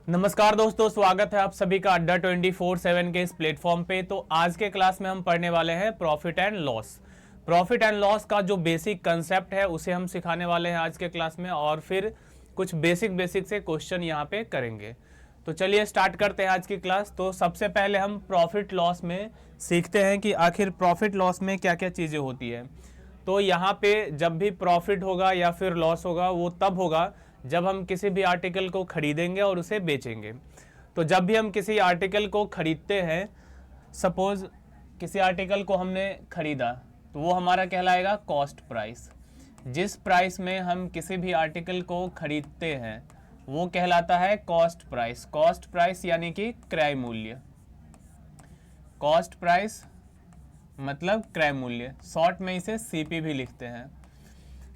नमस्कार दोस्तों, स्वागत है आप सभी का अड्डा 24/7 के इस प्लेटफॉर्म पे। तो आज के क्लास में हम पढ़ने वाले हैं profit and loss. Profit and loss का जो बेसिक कंसेप्ट है उसे हम सिखाने वाले हैं आज के क्लास में, और फिर कुछ बेसिक से क्वेश्चन यहाँ पे करेंगे। तो चलिए स्टार्ट करते हैं आज की क्लास। तो सबसे पहले हम प्रॉफिट लॉस में सीखते हैं कि आखिर प्रॉफिट लॉस में क्या क्या चीज़ें होती है। तो यहाँ पे जब भी प्रॉफिट होगा या फिर लॉस होगा वो तब होगा जब हम किसी भी आर्टिकल को खरीदेंगे और उसे बेचेंगे। तो जब भी हम किसी आर्टिकल को खरीदते हैं, सपोज किसी आर्टिकल को हमने खरीदा, तो वो हमारा कहलाएगा कॉस्ट प्राइस। जिस प्राइस में हम किसी भी आर्टिकल को खरीदते हैं वो कहलाता है कॉस्ट प्राइस। कॉस्ट प्राइस यानी कि क्रय मूल्य। कॉस्ट प्राइस मतलब क्रय मूल्य, शॉर्ट में इसे सीपी भी लिखते हैं।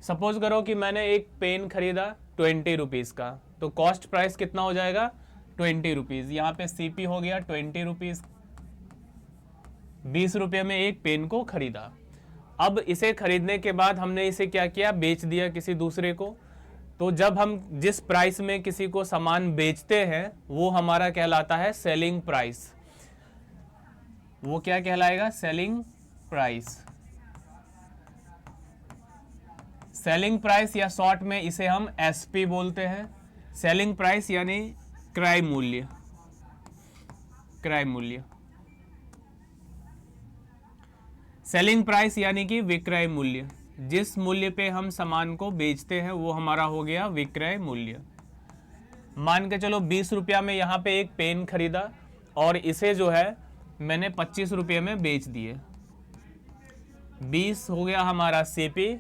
सपोज करो कि मैंने एक पेन खरीदा 20 रुपीज़ का, तो कॉस्ट प्राइस कितना हो जाएगा 20 रुपीज़। यहाँ पे सीपी हो गया 20 रुपीज़। 20 रुपये में एक पेन को खरीदा। अब इसे खरीदने के बाद हमने इसे क्या किया, बेच दिया किसी दूसरे को। तो जब हम जिस प्राइस में किसी को सामान बेचते हैं वो हमारा कहलाता है सेलिंग प्राइस। वो क्या कहलाएगा, सेलिंग प्राइस। सेलिंग प्राइस या शॉर्ट में इसे हम एसपी बोलते हैं। सेलिंग प्राइस यानी क्रय मूल्य। क्रय मूल्य। सेलिंग प्राइस यानी कि विक्रय मूल्य। जिस मूल्य पे हम सामान को बेचते हैं वो हमारा हो गया विक्रय मूल्य। मान के चलो 20 रुपया में यहाँ पे एक पेन खरीदा और इसे जो है मैंने 25 रुपये में बेच दिए। 20 हो गया हमारा सीपी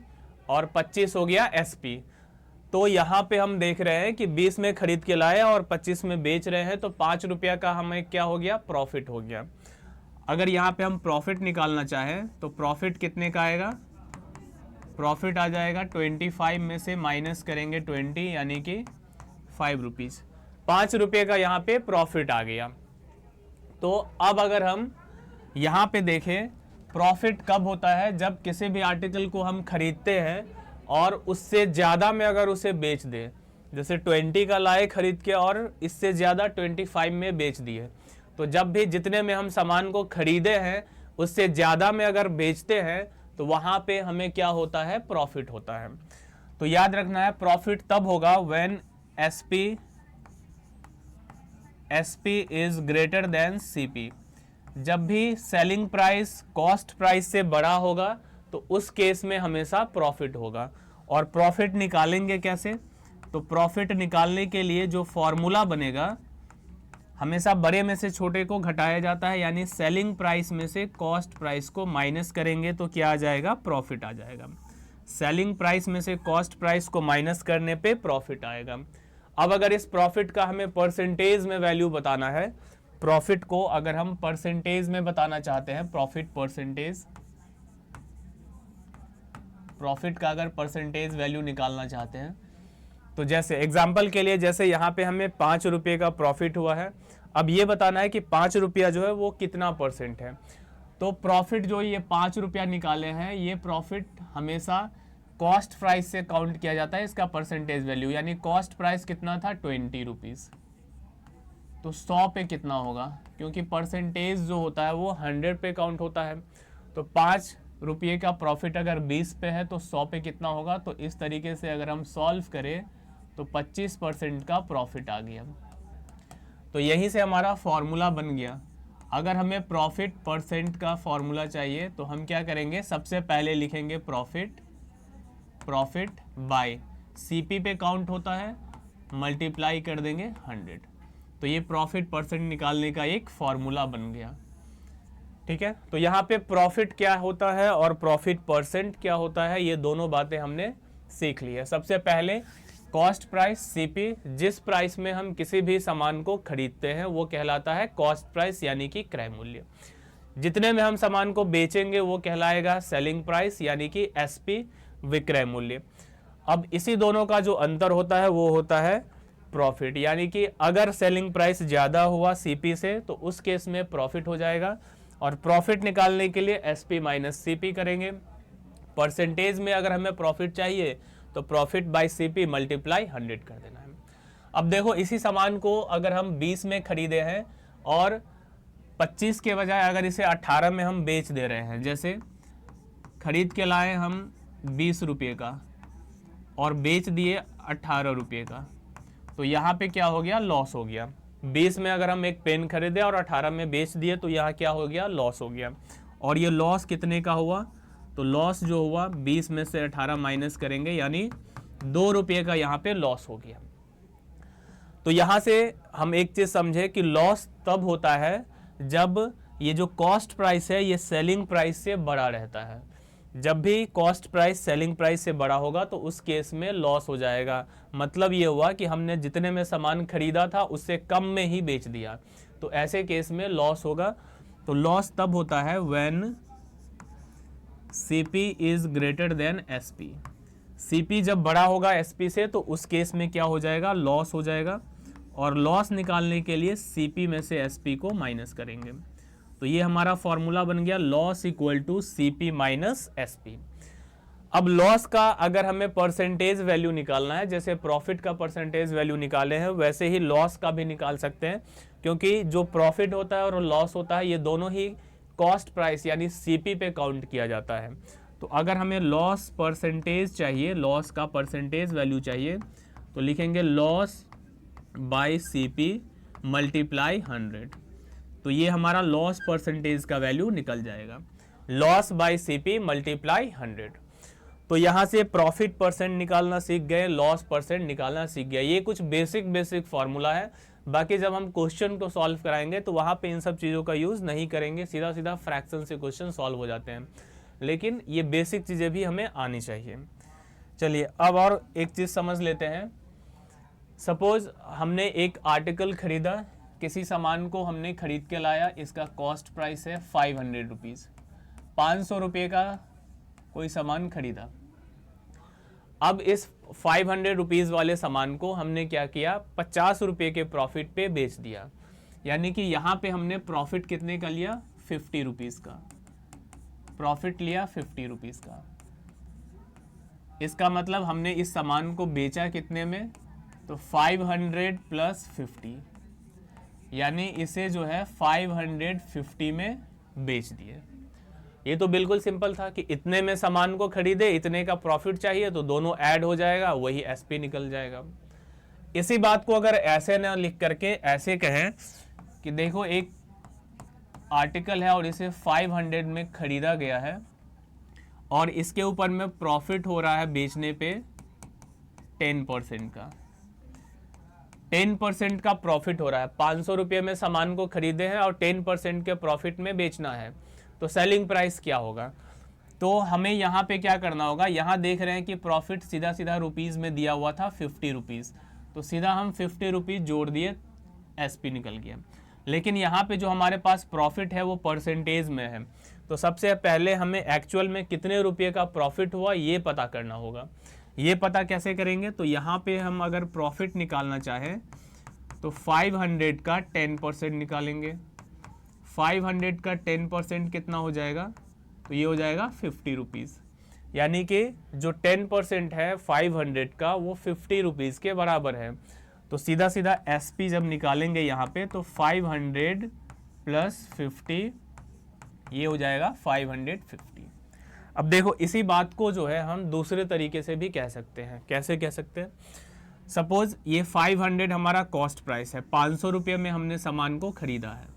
और 25 हो गया एसपी। तो यहाँ पे हम देख रहे हैं कि 20 में खरीद के लाए और 25 में बेच रहे हैं, तो 5 रुपया का हमें क्या हो गया, प्रॉफिट हो गया। अगर यहाँ पे हम प्रॉफिट निकालना चाहें तो प्रॉफिट कितने का आएगा, प्रॉफिट आ जाएगा 25 में से माइनस करेंगे 20 यानी कि 5 रुपीज़। 5 रुपये का यहाँ पे प्रॉफिट आ गया। तो अब अगर हम यहाँ पे देखें, प्रॉफिट कब होता है, जब किसी भी आर्टिकल को हम खरीदते हैं और उससे ज़्यादा में अगर उसे बेच दे। जैसे 20 का लाए खरीद के और इससे ज़्यादा 25 में बेच दिए। तो जब भी जितने में हम सामान को खरीदे हैं उससे ज़्यादा में अगर बेचते हैं तो वहाँ पे हमें क्या होता है, प्रॉफिट होता है। तो याद रखना है, प्रॉफिट तब होगा when SP is greater than CP. जब भी सेलिंग प्राइस कॉस्ट प्राइस से बड़ा होगा तो उस केस में हमेशा प्रॉफिट होगा। और प्रॉफिट निकालेंगे कैसे, तो प्रॉफिट निकालने के लिए जो फॉर्मूला बनेगा, हमेशा बड़े में से छोटे को घटाया जाता है, यानी सेलिंग प्राइस में से कॉस्ट प्राइस को माइनस करेंगे तो क्या आ जाएगा, प्रॉफिट आ जाएगा। सेलिंग प्राइस में से कॉस्ट प्राइस को माइनस करने पे प्रॉफिट आएगा। अब अगर इस प्रॉफिट का हमें परसेंटेज में वैल्यू बताना है, प्रॉफिट को अगर हम परसेंटेज में बताना चाहते हैं, प्रॉफिट परसेंटेज, प्रॉफिट का अगर परसेंटेज वैल्यू निकालना चाहते हैं, तो जैसे एग्जांपल के लिए, जैसे यहाँ पे हमें 5 रुपये का प्रॉफिट हुआ है। अब ये बताना है कि 5 रुपया जो है वो कितना परसेंट है। तो प्रॉफिट जो ये 5 रुपया निकाले हैं, ये प्रॉफिट हमेशा कॉस्ट प्राइस से काउंट किया जाता है, इसका परसेंटेज वैल्यू। यानी कॉस्ट प्राइस कितना था, 20 रुपीज़, तो 100 पे कितना होगा, क्योंकि परसेंटेज जो होता है वो 100 पे काउंट होता है। तो 5 रुपये का प्रॉफिट अगर 20 पे है तो 100 पे कितना होगा। तो इस तरीके से अगर हम सॉल्व करें तो 25% का प्रॉफिट आ गया। तो यहीं से हमारा फॉर्मूला बन गया। अगर हमें प्रॉफिट परसेंट का फॉर्मूला चाहिए तो हम क्या करेंगे, सबसे पहले लिखेंगे प्रॉफिट बाय सीपी पे काउंट होता है, मल्टीप्लाई कर देंगे 100। तो ये प्रॉफिट परसेंट निकालने का एक फॉर्मूला बन गया। ठीक है, तो यहाँ पे प्रॉफिट क्या होता है और प्रॉफिट परसेंट क्या होता है, ये दोनों बातें हमने सीख ली है। सबसे पहले कॉस्ट प्राइस सीपी, जिस प्राइस में हम किसी भी सामान को खरीदते हैं वो कहलाता है कॉस्ट प्राइस यानी कि क्रय मूल्य। जितने में हम सामान को बेचेंगे वो कहलाएगा सेलिंग प्राइस यानी कि एसपी, विक्रय मूल्य। अब इसी दोनों का जो अंतर होता है वो होता है प्रॉफिट, यानी कि अगर सेलिंग प्राइस ज़्यादा हुआ सीपी से तो उस केस में प्रॉफिट हो जाएगा। और प्रॉफिट निकालने के लिए एसपी माइनस सीपी करेंगे। परसेंटेज में अगर हमें प्रॉफिट चाहिए तो प्रॉफिट बाय सीपी मल्टीप्लाई 100 कर देना है। अब देखो इसी सामान को अगर हम 20 में खरीदे हैं और 25 के बजाय अगर इसे 18 में हम बेच दे रहे हैं, जैसे खरीद के लाए हम 20 रुपये का और बेच दिए 18 रुपये का, तो यहाँ पे क्या हो गया, लॉस हो गया। 20 में अगर हम एक पेन खरीदे और 18 में बेच दिए तो यहाँ क्या हो गया, लॉस हो गया। और ये लॉस कितने का हुआ, तो लॉस जो हुआ 20 में से 18 माइनस करेंगे, यानी 2 रुपये का यहाँ पे लॉस हो गया। तो यहाँ से हम एक चीज़ समझे कि लॉस तब होता है जब ये जो कॉस्ट प्राइस है ये सेलिंग प्राइस से बड़ा रहता है। जब भी कॉस्ट प्राइस सेलिंग प्राइस से बड़ा होगा तो उस केस में लॉस हो जाएगा। मतलब ये हुआ कि हमने जितने में सामान खरीदा था उससे कम में ही बेच दिया, तो ऐसे केस में लॉस होगा। तो लॉस तब होता है when CP is greater than SP। CP जब बड़ा होगा SP से तो उस केस में क्या हो जाएगा, लॉस हो जाएगा। और लॉस निकालने के लिए CP में से SP को माइनस करेंगे। तो ये हमारा फॉर्मूला बन गया, loss equal to CP minus SP। अब लॉस का अगर हमें परसेंटेज वैल्यू निकालना है, जैसे प्रॉफिट का परसेंटेज वैल्यू निकाले हैं वैसे ही लॉस का भी निकाल सकते हैं, क्योंकि जो प्रॉफिट होता है और लॉस होता है ये दोनों ही कॉस्ट प्राइस यानी CP पे काउंट किया जाता है। तो अगर हमें लॉस परसेंटेज चाहिए, लॉस का परसेंटेज वैल्यू चाहिए, तो लिखेंगे लॉस बाय CP मल्टीप्लाई 100। तो ये हमारा लॉस परसेंटेज का वैल्यू निकल जाएगा, लॉस बाय CP मल्टीप्लाई 100। तो यहाँ से प्रॉफिट परसेंट निकालना सीख गए, लॉस परसेंट निकालना सीख गए। ये कुछ बेसिक फार्मूला है, बाकी जब हम क्वेश्चन को सॉल्व कराएंगे तो वहाँ पे इन सब चीज़ों का यूज़ नहीं करेंगे, सीधा सीधा फ्रैक्शन से क्वेश्चन सॉल्व हो जाते हैं। लेकिन ये बेसिक चीज़ें भी हमें आनी चाहिए। चलिए अब और एक चीज़ समझ लेते हैं। सपोज हमने एक आर्टिकल खरीदा, किसी सामान को हमने खरीद के लाया, इसका कॉस्ट प्राइस है 500 रुपीज़। 500 रुपये का कोई सामान खरीदा। अब इस 500 रुपीज़ वाले सामान को हमने क्या किया, 50 रुपये के प्रॉफिट पे बेच दिया। यानी कि यहाँ पे हमने प्रॉफिट कितने का लिया, 50 रुपीज़ का प्रॉफिट लिया, 50 रुपीज़ का। इसका मतलब हमने इस सामान को बेचा कितने में, तो 500 प्लस 50, यानी इसे जो है 550 में बेच दिए। ये तो बिल्कुल सिंपल था कि इतने में सामान को खरीदे, इतने का प्रॉफिट चाहिए, तो दोनों ऐड हो जाएगा, वही SP निकल जाएगा। इसी बात को अगर ऐसे ना लिख करके ऐसे कहें कि देखो एक आर्टिकल है और इसे 500 में खरीदा गया है और इसके ऊपर में प्रॉफिट हो रहा है बेचने पे 10% का, 10% का प्रॉफिट हो रहा है। 500 रुपये में सामान को खरीदे हैं और 10% के प्रॉफिट में बेचना है, तो सेलिंग प्राइस क्या होगा। तो हमें यहाँ पे क्या करना होगा, यहाँ देख रहे हैं कि प्रॉफिट सीधा सीधा रुपीज़ में दिया हुआ था 50 रुपीज़, तो सीधा हम 50 रुपीज़ जोड़ दिए, SP निकल गया। लेकिन यहाँ पे जो हमारे पास प्रॉफिट है वो परसेंटेज में है, तो सबसे पहले हमें एक्चुअल में कितने रुपये का प्रॉफिट हुआ ये पता करना होगा। ये पता कैसे करेंगे, तो यहाँ पे हम अगर प्रॉफिट निकालना चाहें तो 500 का 10% निकालेंगे। 500 का 10% कितना हो जाएगा, तो ये हो जाएगा 50 रुपीज़। यानी कि जो 10% है 500 का वो 50 रुपीज़ के बराबर है। तो सीधा सीधा SP जब निकालेंगे यहाँ पे तो 500 प्लस 50, ये हो जाएगा 550। अब देखो इसी बात को जो है हम दूसरे तरीके से भी कह सकते हैं। कैसे कह सकते हैं, सपोज ये 500 हमारा कॉस्ट प्राइस है, 500 रुपये में हमने सामान को खरीदा है,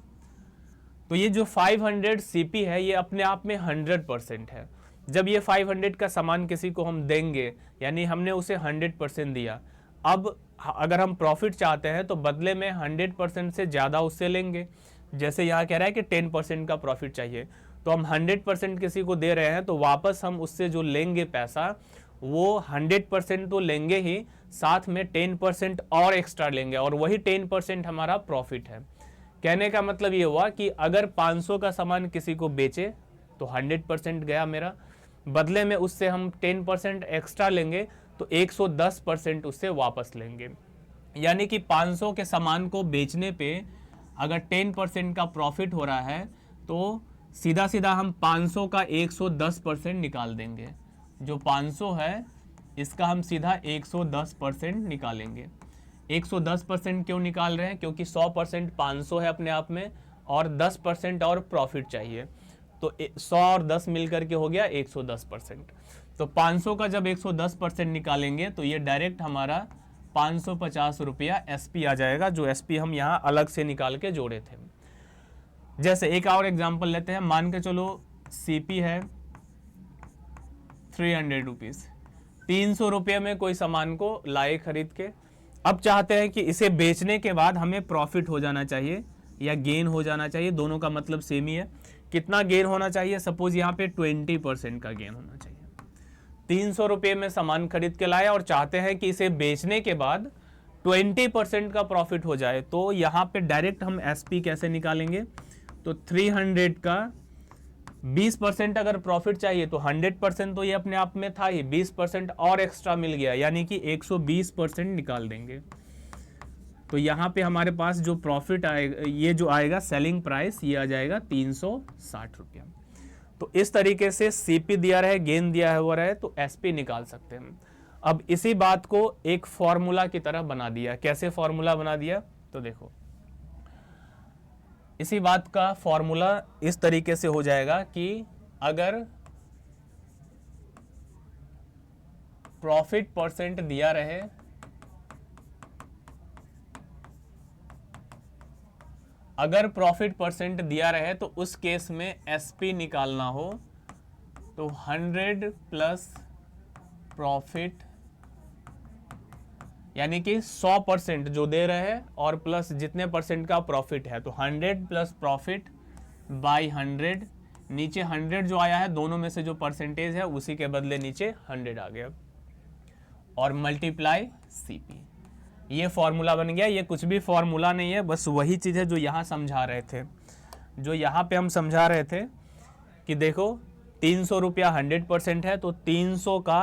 तो ये जो 500 CP है ये अपने आप में 100% है। जब ये 500 का सामान किसी को हम देंगे यानी हमने उसे 100% दिया, अब अगर हम प्रॉफिट चाहते हैं तो बदले में 100% से ज़्यादा उससे लेंगे। जैसे यहाँ कह रहा है कि 10% का प्रॉफिट चाहिए, तो हम 100% किसी को दे रहे हैं, तो वापस हम उससे जो लेंगे पैसा वो 100% तो लेंगे ही, साथ में 10% और एक्स्ट्रा लेंगे, और वही 10% हमारा प्रॉफिट है। कहने का मतलब ये हुआ कि अगर 500 का सामान किसी को बेचे तो 100% गया मेरा, बदले में उससे हम 10% एक्स्ट्रा लेंगे तो 110% उससे वापस लेंगे। यानी कि 500 के सामान को बेचने पे अगर 10% का प्रॉफिट हो रहा है तो सीधा सीधा हम 500 का 110% निकाल देंगे। जो 500 है इसका हम सीधा 110% निकालेंगे। 110% क्यों निकाल रहे हैं? क्योंकि 100% 500 है अपने आप में, और 10% और प्रॉफिट चाहिए, तो 100 और 10 मिलकर के हो गया 110%। तो 500 का जब 110% निकालेंगे तो ये डायरेक्ट हमारा 550 रुपया एसपी आ जाएगा, जो एसपी हम यहाँ अलग से निकाल के जोड़े थे। जैसे एक और एग्जांपल लेते हैं, मान के चलो सीपी है 300 रुपीज़, 300 रुपये में कोई सामान को लाए खरीद के, अब चाहते हैं कि इसे बेचने के बाद हमें प्रॉफिट हो जाना चाहिए या गेन हो जाना चाहिए, दोनों का मतलब सेम ही है। कितना गेन होना चाहिए? सपोज यहाँ पे 20% का गेन होना चाहिए। 300 रुपये में सामान खरीद के लाए और चाहते हैं कि इसे बेचने के बाद 20% का प्रॉफिट हो जाए, तो यहाँ पे डायरेक्ट हम एसपी कैसे निकालेंगे? तो 300 का 20% अगर प्रॉफिट चाहिए तो 100% तो ये अपने आप में था ही, 20% और एक्स्ट्रा मिल गया, यानी कि 120% निकाल देंगे। तो यहाँ पे हमारे पास जो प्रॉफिट आएगा, ये जो आएगा सेलिंग प्राइस, ये आ जाएगा 360 रुपया। तो इस तरीके से सीपी दिया रहे, गेन दिया हुआ रहे, तो एसपी निकाल सकते हैं। अब इसी बात को एक फॉर्मूला की तरह बना दिया। कैसे फॉर्मूला बना दिया? तो देखो, इसी बात का फॉर्मूला इस तरीके से हो जाएगा कि अगर प्रॉफिट परसेंट दिया रहे, अगर प्रॉफिट परसेंट दिया रहे तो उस केस में एसपी निकालना हो तो 100 प्लस प्रॉफिट, यानी कि 100% जो दे रहे हैं और प्लस जितने परसेंट का प्रॉफिट है, तो 100 प्लस प्रॉफिट बाई 100, नीचे 100 जो आया है, दोनों में से जो परसेंटेज है उसी के बदले नीचे 100 आ गया, और मल्टीप्लाई सीपी। ये फॉर्मूला बन गया। ये कुछ भी फॉर्मूला नहीं है, बस वही चीज़ है जो यहाँ समझा रहे थे, जो यहाँ पे हम समझा रहे थे कि देखो 300 रुपया 100% है, तो 300 का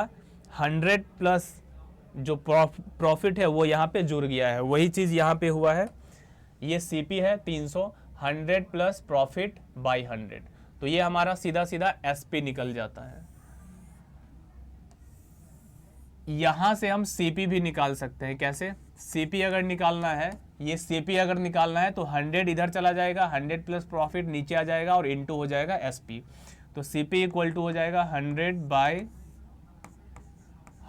100 प्लस जो प्रॉफिट है वो यहाँ पे जुड़ गया है, वही चीज़ यहाँ पे हुआ है। ये सीपी है 300, 100 प्लस प्रॉफिट बाई 100, तो ये हमारा सीधा सीधा एसपी निकल जाता है। यहां से हम सीपी भी निकाल सकते हैं। कैसे? सीपी अगर निकालना है, ये सीपी अगर निकालना है तो 100 इधर चला जाएगा, 100 प्लस प्रॉफिट नीचे आ जाएगा और इनटू हो जाएगा एसपी। तो सीपी इक्वल टू हो जाएगा 100 बाय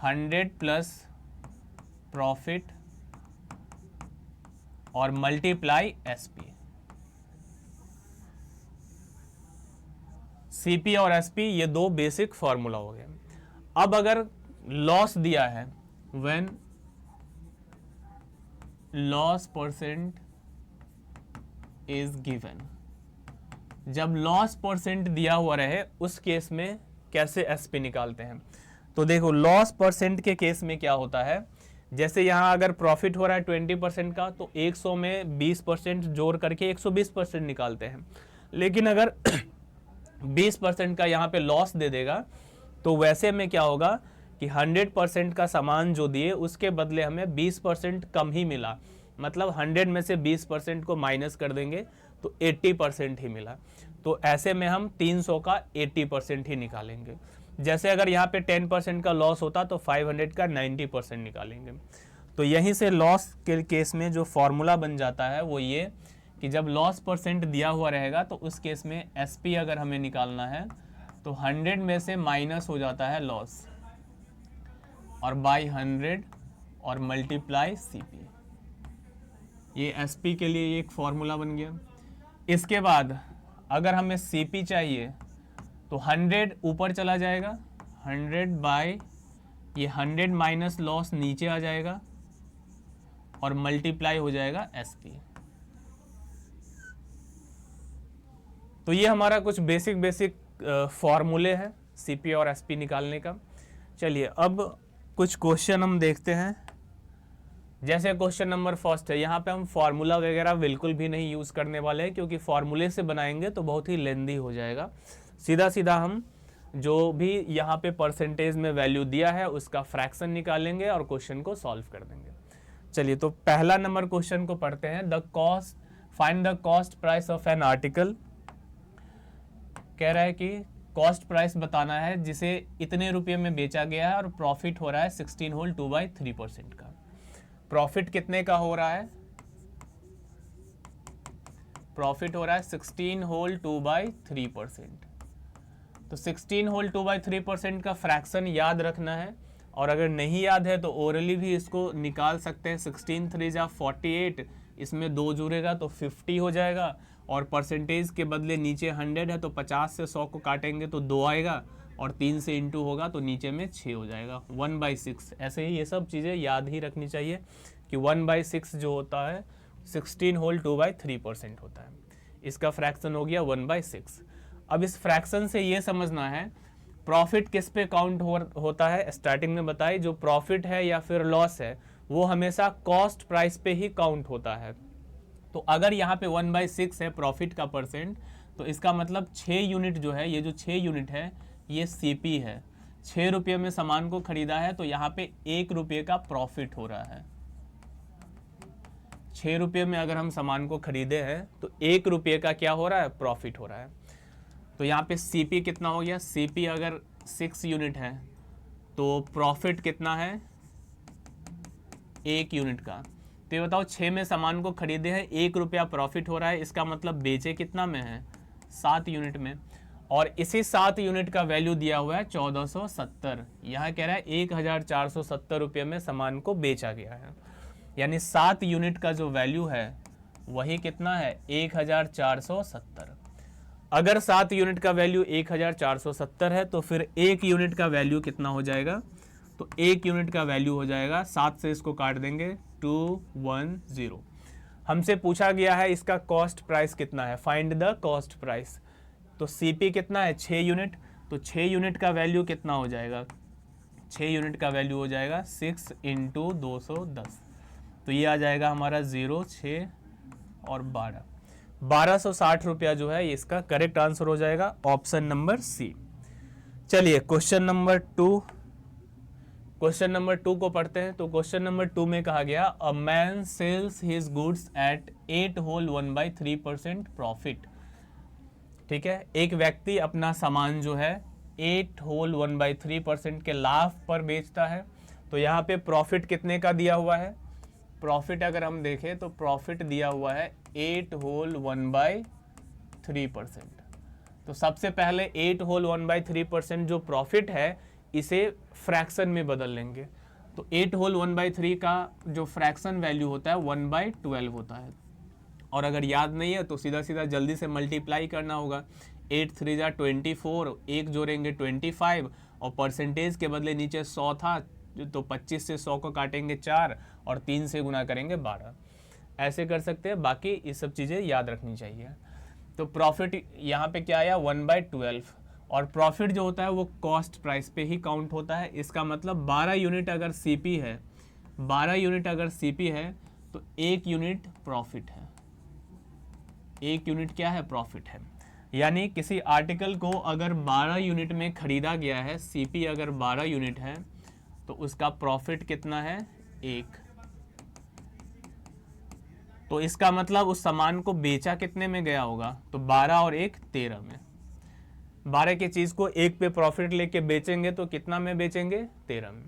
100 प्लस प्रॉफिट और मल्टीप्लाई एसपी। सीपी और एसपी ये दो बेसिक फॉर्मूला हो गए। अब अगर लॉस दिया है, when loss percent is given, जब लॉस परसेंट दिया हुआ रहे उस केस में कैसे एसपी निकालते हैं? तो देखो, लॉस परसेंट के केस में क्या होता है, जैसे यहां अगर प्रॉफिट हो रहा है 20% का, तो 100 में 20% जोड़ करके 120% निकालते हैं। लेकिन अगर 20% का यहाँ पे लॉस दे देगा तो वैसे में क्या होगा कि 100% का सामान जो दिए उसके बदले हमें 20% कम ही मिला, मतलब 100 में से 20% को माइनस कर देंगे तो 80% ही मिला। तो ऐसे में हम 300 का 80% ही निकालेंगे। जैसे अगर यहाँ पे 10% का लॉस होता तो 500 का 90% निकालेंगे। तो यहीं से लॉस के केस में जो फॉर्मूला बन जाता है वो ये कि जब लॉस परसेंट दिया हुआ रहेगा तो उस केस में एसपी अगर हमें निकालना है तो 100 में से माइनस हो जाता है लॉस और बाई 100 और मल्टीप्लाई सीपी। ये एसपी के लिए एक फॉर्मूला बन गया। इसके बाद अगर हमें सीपी चाहिए तो 100 ऊपर चला जाएगा, 100 बाय ये 100 माइनस लॉस नीचे आ जाएगा और मल्टीप्लाई हो जाएगा एसपी। तो ये हमारा कुछ बेसिक फॉर्मूले हैं सीपी और एसपी निकालने का। चलिए अब कुछ क्वेश्चन हम देखते हैं। जैसे क्वेश्चन नंबर फर्स्ट है, यहाँ पे हम फार्मूला वगैरह बिल्कुल भी नहीं यूज़ करने वाले हैं, क्योंकि फार्मूले से बनाएंगे तो बहुत ही लेंदी हो जाएगा। सीधा सीधा हम जो भी यहाँ पे परसेंटेज में वैल्यू दिया है उसका फ्रैक्शन निकालेंगे और क्वेश्चन को सॉल्व कर देंगे। चलिए तो पहला नंबर क्वेश्चन को पढ़ते हैं। The cost, find the cost price of an article. कह रहा है कि कॉस्ट प्राइस बताना है जिसे इतने रुपये में बेचा गया है और प्रॉफिट हो रहा है 16 होल 2/3% का। प्रॉफिट कितने का हो रहा है? प्रॉफिट हो रहा है 16 होल 2/3%। तो 16 होल 2/3% का फ्रैक्शन याद रखना है, और अगर नहीं याद है तो ओरली भी इसको निकाल सकते हैं। 16 3 जा 48, इसमें 2 जुड़ेगा तो 50 हो जाएगा, और परसेंटेज के बदले नीचे 100 है तो 50 से 100 को काटेंगे तो 2 आएगा, और 3 से इंटू होगा तो नीचे में 6 हो जाएगा, 1/6। ऐसे ही ये सब चीज़ें याद ही रखनी चाहिए कि 1/6 जो होता है 16 होल 2/3% होता है। इसका फ्रैक्शन हो गया 1/6। अब इस फ्रैक्शन से ये समझना है प्रॉफिट किस पे काउंट होता है। स्टार्टिंग में बताई, जो प्रॉफिट है या फिर लॉस है वो हमेशा कॉस्ट प्राइस पे ही काउंट होता है। तो अगर यहाँ पे 1/6 है प्रॉफिट का परसेंट, तो इसका मतलब 6 यूनिट जो है, ये जो 6 यूनिट है ये सीपी है। 6 रुपये में सामान को खरीदा है तो यहाँ पे 1 रुपये का प्रॉफिट हो रहा है। 6 रुपये में अगर हम सामान को खरीदे हैं तो 1 रुपये का क्या हो रहा है? प्रॉफिट हो रहा है। तो यहाँ पे सीपी कितना हो गया? सीपी अगर 6 यूनिट है तो प्रॉफिट कितना है? 1 यूनिट का। तो ये बताओ 6 में सामान को खरीदे हैं, 1 रुपया प्रॉफिट हो रहा है, इसका मतलब बेचे कितना में है? 7 यूनिट में। और इसी 7 यूनिट का वैल्यू दिया हुआ है 1470। यहाँ कह रहा है 1470 रुपये में सामान को बेचा गया है, यानी 7 यूनिट का जो वैल्यू है वही कितना है? 1470। अगर 7 यूनिट का वैल्यू 1470 है तो फिर 1 यूनिट का वैल्यू कितना हो जाएगा? तो 1 यूनिट का वैल्यू हो जाएगा, 7 से इसको काट देंगे 210। हमसे पूछा गया है इसका कॉस्ट प्राइस कितना है, फाइंड द कॉस्ट प्राइस। तो सीपी कितना है? 6 यूनिट। तो 6 यूनिट का वैल्यू कितना हो जाएगा? 6 यूनिट का वैल्यू हो जाएगा 6 × 210। तो ये आ जाएगा हमारा 0, 6 और 1260 रुपया जो है इसका करेक्ट आंसर हो जाएगा, ऑप्शन नंबर सी। चलिए क्वेश्चन नंबर 2। क्वेश्चन नंबर 2 को पढ़ते हैं। तो क्वेश्चन नंबर 2 में कहा गया a man sells his goods at 8 whole 1/3% profit. ठीक है, एक व्यक्ति अपना सामान जो है 8 होल 1/3% के लाभ पर बेचता है। तो यहाँ पे प्रॉफिट कितने का दिया हुआ है? प्रॉफिट अगर हम देखें तो प्रॉफिट दिया हुआ है 8 होल 1/3%। तो सबसे पहले 8 होल 1/3% जो प्रॉफिट है इसे फ्रैक्शन में बदल लेंगे। तो 8 होल 1/3 का जो फ्रैक्शन वैल्यू होता है 1/12 होता है। और अगर याद नहीं है तो सीधा सीधा जल्दी से मल्टीप्लाई करना होगा। 8 3 जा 24, एक जोड़ेंगे 25, और परसेंटेज के बदले नीचे 100 था तो 25 से 100 को काटेंगे 4, और 3 से गुना करेंगे 12। ऐसे कर सकते हैं, बाकी ये सब चीज़ें याद रखनी चाहिए। तो प्रॉफिट यहाँ पे क्या आया? 1/12। और प्रॉफिट जो होता है वो कॉस्ट प्राइस पे ही काउंट होता है। इसका मतलब 12 यूनिट अगर सीपी है, 12 यूनिट अगर सीपी है तो 1 यूनिट प्रॉफिट है। 1 यूनिट क्या है? प्रॉफिट है। यानी किसी आर्टिकल को अगर 12 यूनिट में खरीदा गया है, सीपी अगर 12 यूनिट है तो उसका प्रॉफिट कितना है? 1। तो इसका मतलब उस सामान को बेचा कितने में गया होगा? तो 12 और 1 13 में। 12 की चीज को 1 पे प्रॉफिट लेके बेचेंगे तो कितना में बेचेंगे? 13 में।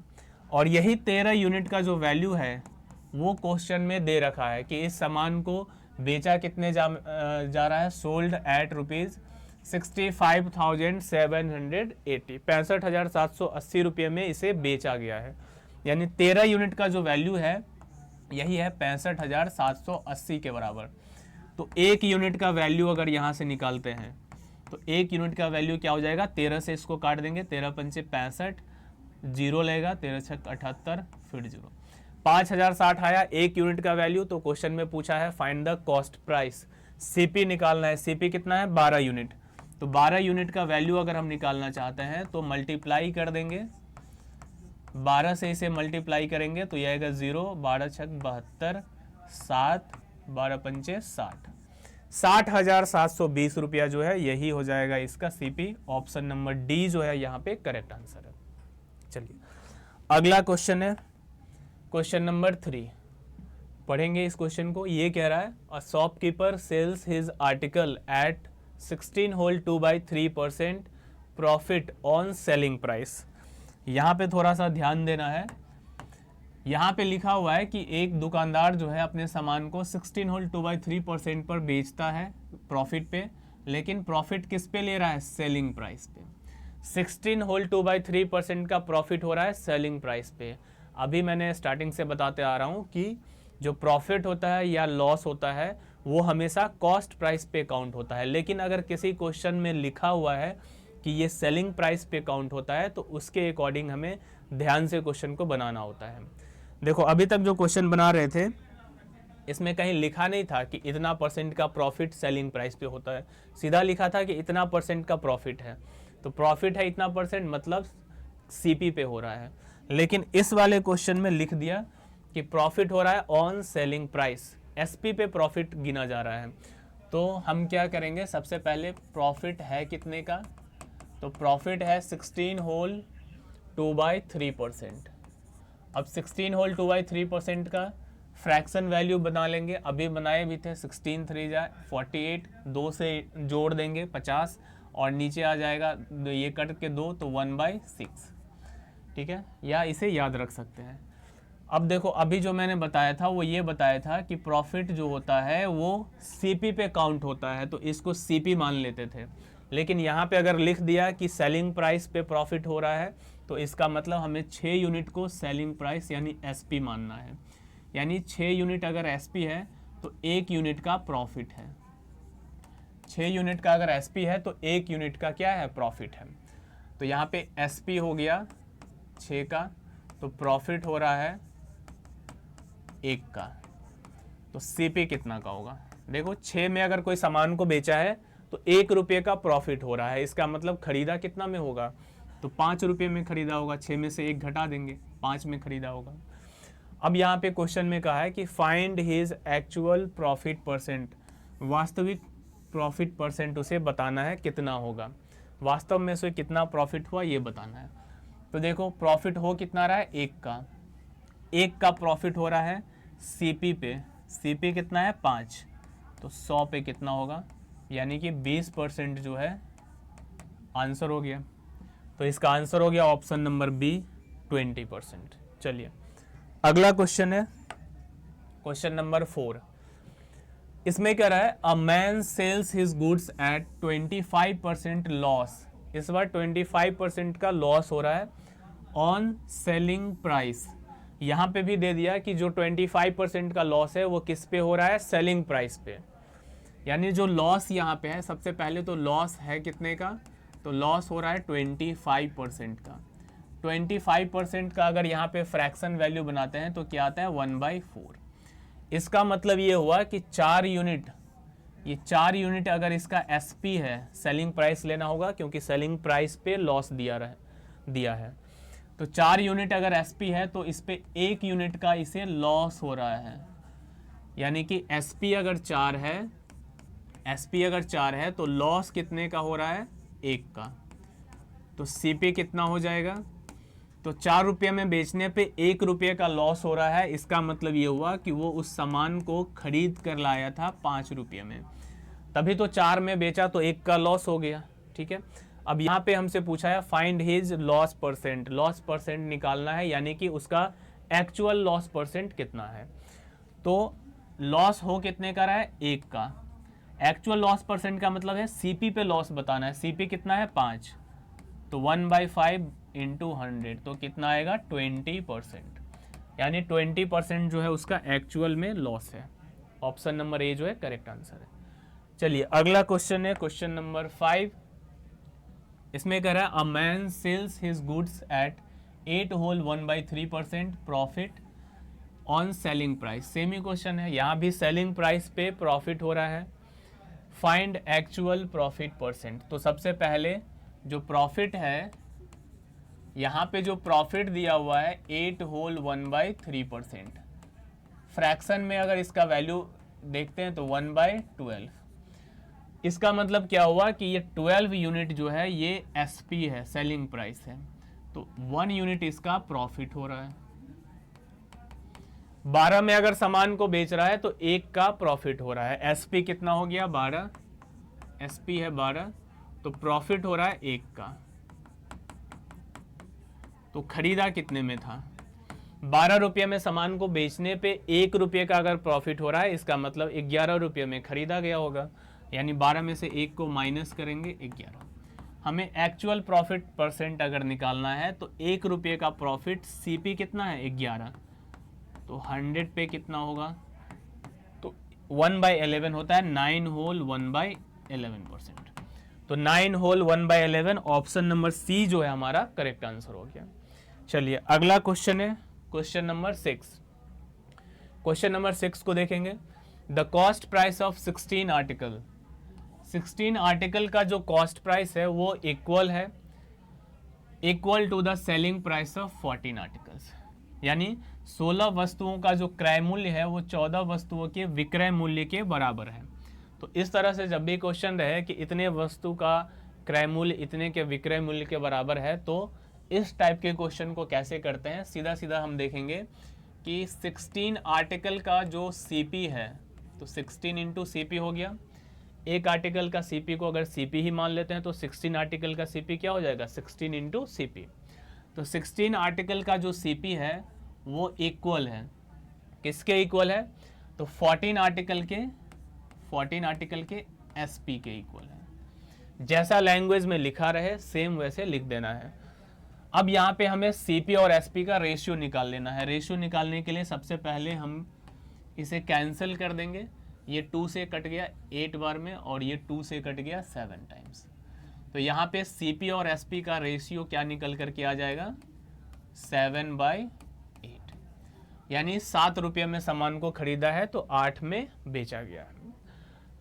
और यही 13 यूनिट का जो वैल्यू है वो क्वेश्चन में दे रखा है कि इस सामान को बेचा कितने जा रहा है? सोल्ड एट ₹65,780, 65,780 रुपये में इसे बेचा गया है। यानी 13 यूनिट का जो वैल्यू है यही है 65,780 के बराबर। तो 1 यूनिट का वैल्यू अगर यहाँ से निकालते हैं तो 1 यूनिट का वैल्यू क्या हो जाएगा? 13 से इसको काट देंगे, 13 पंचे 65, जीरो लेगा, 13 छक 78, फिर जीरो, 5060 आया 1 यूनिट का वैल्यू। तो क्वेश्चन में पूछा है find the cost price. CP निकालना है। सीपी कितना है? 12 यूनिट। तो 12 यूनिट का वैल्यू अगर हम निकालना चाहते हैं तो मल्टीप्लाई कर देंगे, 12 से इसे मल्टीप्लाई करेंगे तो यह आएगा 0, 12 छक 72, 7, 12 पंचे 60, 60,720 रुपया जो है यही हो जाएगा इसका सीपी। ऑप्शन नंबर डी जो है यहाँ पे करेक्ट आंसर है। चलिए अगला क्वेश्चन है क्वेश्चन नंबर 3, पढ़ेंगे इस क्वेश्चन को। ये कह रहा है a shopkeeper sells his article at 16 whole 2/3% profit on selling price. यहाँ पे थोड़ा सा ध्यान देना है यहाँ पे लिखा हुआ है कि एक दुकानदार जो है अपने सामान को 16 होल 2/3% पर बेचता है प्रॉफिट पे, लेकिन प्रॉफिट किस पे ले रहा है? सेलिंग प्राइस पे। 16 होल 2/3% का प्रॉफिट हो रहा है सेलिंग प्राइस पे। अभी मैंने स्टार्टिंग से बताते आ रहा हूँ कि जो प्रॉफिट होता है या लॉस होता है वो हमेशा कॉस्ट प्राइस पे काउंट होता है, लेकिन अगर किसी क्वेश्चन में लिखा हुआ है कि ये सेलिंग प्राइस पे काउंट होता है तो उसके अकॉर्डिंग हमें ध्यान से क्वेश्चन को बनाना होता है। देखो अभी तक जो क्वेश्चन बना रहे थे इसमें कहीं लिखा नहीं था कि इतना परसेंट का प्रॉफिट सेलिंग प्राइस पे होता है, सीधा लिखा था कि इतना परसेंट का प्रॉफिट है, तो प्रॉफिट है इतना परसेंट मतलब सीपी पे हो रहा है। लेकिन इस वाले क्वेश्चन में लिख दिया कि प्रॉफिट हो रहा है ऑन सेलिंग प्राइस, एसपी पे प्रॉफिट गिना जा रहा है। तो हम क्या करेंगे, सबसे पहले प्रॉफिट है कितने का, तो प्रॉफिट है 16 होल 2/3%। अब 16 होल 2/3% का फ्रैक्शन वैल्यू बना लेंगे, अभी बनाए भी थे, 16 3 जा 48, 2 से जोड़ देंगे 50 और नीचे आ जाएगा ये कट के 2 तो 1/6, ठीक है, या इसे याद रख सकते हैं। अब देखो अभी जो मैंने बताया था वो ये बताया था कि प्रॉफिट जो होता है वो सीपी पे काउंट होता है, तो इसको सीपी मान लेते थे। लेकिन यहाँ पे अगर लिख दिया कि सेलिंग प्राइस पे प्रॉफिट हो रहा है तो इसका मतलब हमें 6 यूनिट को सेलिंग प्राइस यानी एसपी मानना है, यानी 6 यूनिट अगर एसपी है तो 1 यूनिट का प्रॉफिट है। 6 यूनिट का अगर एसपी है तो 1 यूनिट का क्या है? प्रॉफिट है। तो यहाँ पे एसपी हो गया 6 का, तो प्रॉफिट हो रहा है 1 का, तो सीपी कितना का होगा? देखो 6 में अगर कोई सामान को बेचा है तो 1 रुपये का प्रॉफिट हो रहा है, इसका मतलब खरीदा कितना में होगा? तो 5 रुपये में खरीदा होगा, 6 में से 1 घटा देंगे, 5 में खरीदा होगा। अब यहाँ पे क्वेश्चन में कहा है कि find his actual profit percent, वास्तविक प्रॉफिट परसेंट उसे बताना है कितना होगा, वास्तव में उसे कितना प्रॉफिट हुआ ये बताना है। तो देखो प्रॉफिट हो कितना रहा है? 1 का, 1 का प्रॉफिट हो रहा है सीपी पे, सीपी कितना है? 5, तो 100 पे कितना होगा? यानी कि 20% जो है आंसर हो गया। तो इसका आंसर हो गया ऑप्शन नंबर बी 20%। चलिए अगला क्वेश्चन है क्वेश्चन नंबर 4। इसमें क्या रहा है? A man sells his goods eight 25% loss, इस बार 25% का लॉस हो रहा है ऑन सेलिंग प्राइस। यहाँ पे भी दे दिया कि जो 25% का लॉस है वो किस पे हो रहा है? सेलिंग प्राइस पे। यानी जो लॉस यहाँ पे है, सबसे पहले तो लॉस है कितने का? तो लॉस हो रहा है 25% का। 25% का अगर यहाँ पे फ्रैक्शन वैल्यू बनाते हैं तो क्या आता है? 1/4। इसका मतलब ये हुआ कि 4 यूनिट, ये 4 यूनिट अगर इसका एसपी है, सेलिंग प्राइस लेना होगा क्योंकि सेलिंग प्राइस पे लॉस दिया है। तो 4 यूनिट अगर एसपी है तो इस पे 1 यूनिट का इसे लॉस हो रहा है, यानी कि एसपी अगर 4 है, एसपी अगर 4 है तो लॉस कितने का हो रहा है? 1 का। तो सीपी कितना हो जाएगा? तो 4 रुपये में बेचने पे 1 रुपये का लॉस हो रहा है, इसका मतलब ये हुआ कि वो उस सामान को खरीद कर लाया था 5 रुपये में, तभी तो 4 में बेचा तो 1 का लॉस हो गया, ठीक है। अब यहाँ पे हमसे पूछा है find his loss percent, loss percent निकालना है, यानी कि उसका एक्चुअल लॉस परसेंट कितना है। तो लॉस हो कितने का रहा है? 1 का। एक्चुअल लॉस परसेंट का मतलब है सीपी पे लॉस बताना है, सीपी कितना है? 5, तो 1/5 इंटू 100 तो कितना आएगा? 20%, यानी 20% जो है उसका एक्चुअल में लॉस है। ऑप्शन नंबर ए जो है करेक्ट आंसर है। चलिए अगला क्वेश्चन है क्वेश्चन नंबर 5। इसमें कह रहा है a man sells his goods at 8 whole 1/3% profit on selling price, same ही क्वेश्चन है, यहाँ भी सेलिंग प्राइस पे प्रॉफिट हो रहा है। फाइंड एक्चुअल प्रॉफिट परसेंट, तो सबसे पहले जो प्रॉफिट है, यहाँ पे जो प्रॉफिट दिया हुआ है 8 होल 1/3%, फ्रैक्शन में अगर इसका वैल्यू देखते हैं तो 1/12। इसका मतलब क्या हुआ कि ये 12 यूनिट जो है ये एसपी है, सेलिंग प्राइस है, तो 1 यूनिट इसका प्रॉफिट हो रहा है। 12 में अगर सामान को बेच रहा है तो 1 का प्रॉफिट हो रहा है, एसपी कितना हो गया? 12, एसपी है 12, तो प्रॉफिट हो रहा है 1 का। तो खरीदा कितने में था? 12 रुपये में सामान को बेचने पे 1 रुपये का अगर प्रॉफिट हो रहा है, इसका मतलब 11 रुपये में खरीदा गया होगा, यानी 12 में से 1 को माइनस करेंगे 11। हमें एक्चुअल प्रॉफिट परसेंट अगर निकालना है तो 1 रुपये का प्रॉफिट सीपी कितना है 11, तो 100 पे कितना होगा, तो 1/11 होता है, 9 होल 1/11%। तो 9 होल 1/11 ऑप्शन नंबर सी जो है हमारा करेक्ट आंसर हो गया। चलिए अगला क्वेश्चन है क्वेश्चन नंबर 6। क्वेश्चन नंबर 6 को देखेंगे। The cost price of 16 article, 16 article का जो कॉस्ट प्राइस है वो equal to the selling price of 14 articles, यानी 16 वस्तुओं का जो क्रय मूल्य है वो 14 वस्तुओं के विक्रय मूल्य के बराबर है। तो इस तरह से जब भी क्वेश्चन रहे कि इतने वस्तु का क्रय मूल्य इतने के विक्रय मूल्य के बराबर है, तो इस टाइप के क्वेश्चन को कैसे करते हैं, सीधा सीधा हम देखेंगे कि 16 आर्टिकल का जो सीपी है, तो 16 इंटू सीपी हो गया। एक आर्टिकल का सीपी को अगर सीपी ही मान लेते हैं तो 16 आर्टिकल का सीपी क्या हो जाएगा, 16 इंटू सीपी। तो 16 आर्टिकल का जो सीपी है वो इक्वल है, किसके इक्वल है, तो 14 आर्टिकल के एसपी के इक्वल है। जैसा लैंग्वेज में लिखा रहे सेम वैसे लिख देना है। अब यहाँ पे हमें सीपी और एसपी का रेशियो निकाल लेना है। रेशियो निकालने के लिए सबसे पहले हम इसे कैंसिल कर देंगे। ये 2 से कट गया 8 बार में और ये 2 से कट गया 7 टाइम्स। तो यहाँ पे सीपी और एसपी का रेशियो क्या निकल कर के आ जाएगा, 7/8, यानी 7 रुपये में सामान को खरीदा है तो 8 में बेचा गया।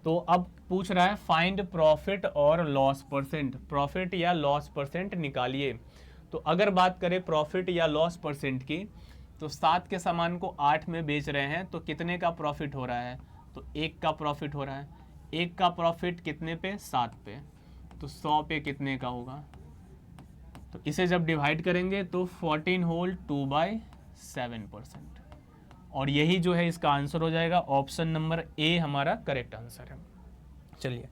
तो अब पूछ रहा है फाइंड प्रॉफिट और लॉस परसेंट, प्रॉफिट या लॉस परसेंट निकालिए। तो अगर बात करें प्रॉफिट या लॉस परसेंट की, तो 7 के सामान को 8 में बेच रहे हैं तो कितने का प्रॉफिट हो रहा है, तो 1 का प्रॉफिट हो रहा है। 1 का प्रॉफिट कितने पे, 7 पे, तो 100 पे कितने का होगा, तो इसे जब डिवाइड करेंगे तो 14 होल 2/7%, और यही जो है इसका आंसर हो जाएगा। ऑप्शन नंबर ए हमारा करेक्ट आंसर है। चलिए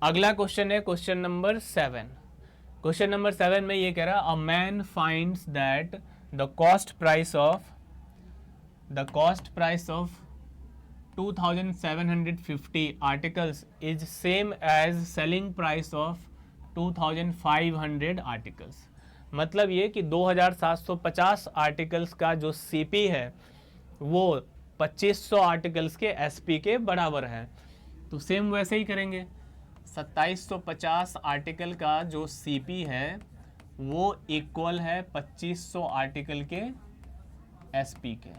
अगला क्वेश्चन है क्वेश्चन नंबर 7। क्वेश्चन नंबर 7 में ये कह रहा है a man finds that the cost price of 2750 articles is same as selling price of 2500 articles. मतलब ये कि 2750 आर्टिकल्स का जो सीपी है वो 2500 आर्टिकल्स के एसपी के बराबर है। तो सेम वैसे ही करेंगे, 2750 आर्टिकल का जो सीपी है वो इक्वल है 2500 आर्टिकल के एसपी के।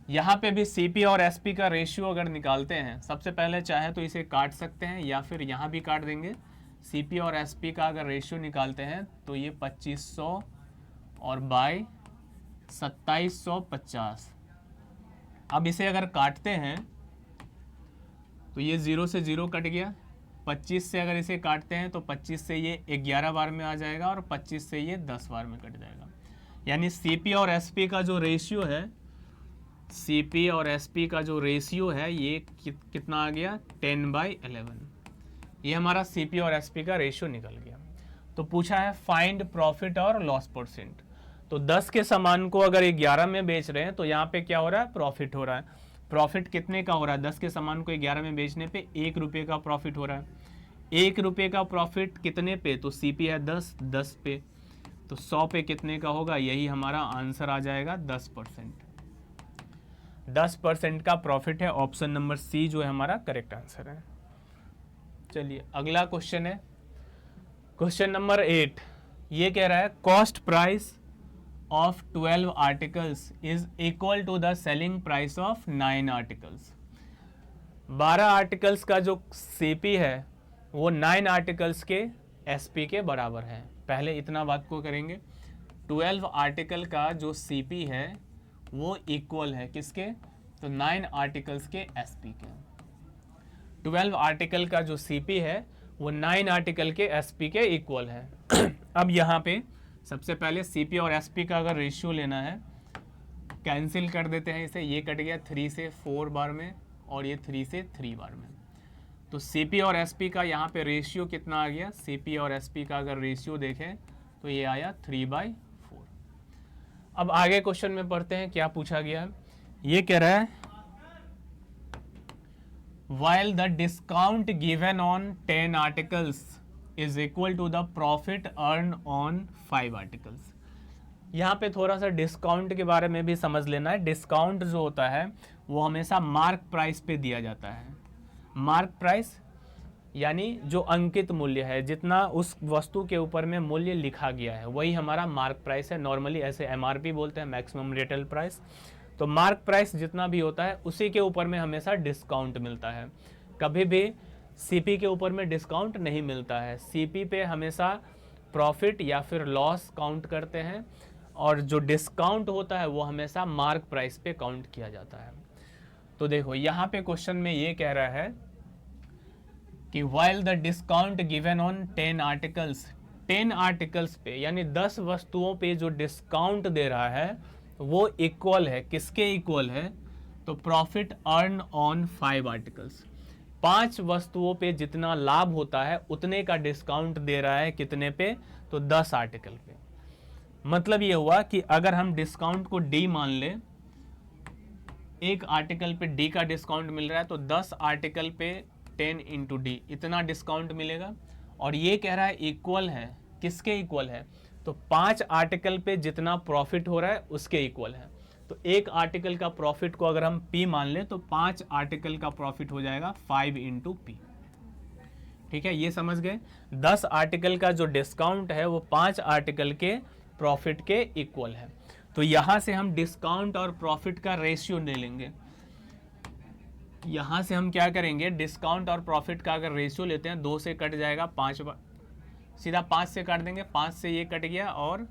यहाँ पे भी सीपी और एसपी का रेशियो अगर निकालते हैं, सबसे पहले चाहे तो इसे काट सकते हैं या फिर यहाँ भी काट देंगे। सीपी और एसपी का अगर रेशियो निकालते हैं तो ये 2500 और बाय 2750। अब इसे अगर काटते हैं तो ये 0 से 0 कट गया। 25 से अगर इसे काटते हैं तो 25 से ये 11 बार में आ जाएगा और 25 से ये 10 बार में कट जाएगा। यानी सीपी और एसपी का जो रेशियो है, सीपी और एसपी का जो रेशियो है ये कितना आ गया, 10/11। ये हमारा सीपी और एसपी का रेशियो निकल गया। तो पूछा है फाइंड प्रॉफिट और लॉस परसेंट। तो 10 के सामान को अगर 11 में बेच रहे हैं तो यहाँ पे क्या हो रहा है, प्रॉफिट हो रहा है। प्रॉफिट कितने का हो रहा है, 10 के सामान को 11 में बेचने पे 1 रुपये का प्रॉफिट हो रहा है। 1 रुपये का प्रॉफिट कितने पे, तो सीपी है 10 पे, तो 100 पे कितने का होगा, यही हमारा आंसर आ जाएगा 10%। 10% का प्रॉफिट है। ऑप्शन नंबर सी जो है हमारा करेक्ट आंसर है। चलिए अगला क्वेश्चन है क्वेश्चन नंबर 8। ये कह रहा है cost price of 12 articles is equal to the selling price of 9 articles. 12 articles का जो सीपी है वो 9 आर्टिकल्स के एसपी के बराबर है। पहले इतना बात को करेंगे। 12 आर्टिकल का जो सीपी है वो इक्वल है किसके, तो 9 आर्टिकल्स के एसपी के। 12 आर्टिकल का जो सीपी है वो 9 आर्टिकल के एसपी के इक्वल है। अब यहाँ पे सबसे पहले सीपी और एसपी का अगर रेशियो लेना है, कैंसिल कर देते हैं इसे। ये कट गया 3 से 4 बार में और ये 3 से 3 बार में। तो सीपी और एसपी का यहाँ पे रेशियो कितना आ गया, सीपी और एसपी का अगर रेशियो देखें तो ये आया 3/4। अब आगे क्वेश्चन में पढ़ते हैं क्या पूछा गया है। ये कह रहा है while the discount given on 10 articles is equal to the profit earned on 5 articles। यहाँ पे थोड़ा सा डिस्काउंट के बारे में भी समझ लेना है। डिस्काउंट जो होता है वो हमेशा मार्क प्राइस पे दिया जाता है। मार्क प्राइस यानी जो अंकित मूल्य है, जितना उस वस्तु के ऊपर में मूल्य लिखा गया है वही हमारा मार्क प्राइस है। नॉर्मली ऐसे एमआरपी बोलते हैं, मैक्सिमम रिटेल प्राइस। तो मार्क प्राइस जितना भी होता है उसी के ऊपर में हमेशा डिस्काउंट मिलता है। कभी भी सीपी के ऊपर में डिस्काउंट नहीं मिलता है। सीपी पे हमेशा प्रॉफिट या फिर लॉस काउंट करते हैं और जो डिस्काउंट होता है वो हमेशा मार्क प्राइस पे काउंट किया जाता है। तो देखो यहाँ पे क्वेश्चन में ये कह रहा है कि while the discount given on 10 articles, 10 articles पे यानी 10 वस्तुओं पे जो डिस्काउंट दे रहा है वो इक्वल है, किसके इक्वल है? तो प्रॉफिट अर्न ऑन 5 आर्टिकल्स। 5 वस्तुओं पे जितना लाभ होता है उतने का डिस्काउंट दे रहा है, कितने पे? तो 10 आर्टिकल पे। मतलब ये हुआ कि अगर हम डिस्काउंट को डी मान ले, एक आर्टिकल पे डी का डिस्काउंट मिल रहा है, तो 10 आर्टिकल पे 10 इंटू डी इतना डिस्काउंट मिलेगा। और ये कह रहा है इक्वल है, किसके इक्वल है? तो 5 आर्टिकल पे जितना प्रॉफिट हो रहा है उसके इक्वल है। तो एक आर्टिकल का प्रॉफिट को अगर हम पी मान लें तो 5 आर्टिकल का प्रॉफिट हो जाएगा 5 इंटू पी। ठीक है, ये समझ गए। 10 आर्टिकल का जो डिस्काउंट है वो 5 आर्टिकल के प्रॉफिट के इक्वल है। तो यहां से हम डिस्काउंट और प्रॉफिट का रेशियो ले लेंगे। यहां से हम क्या करेंगे, डिस्काउंट और प्रॉफिट का अगर रेशियो लेते हैं, 2 से कट जाएगा 5, सीधा 5 से काट देंगे, 5 से ये कट गया और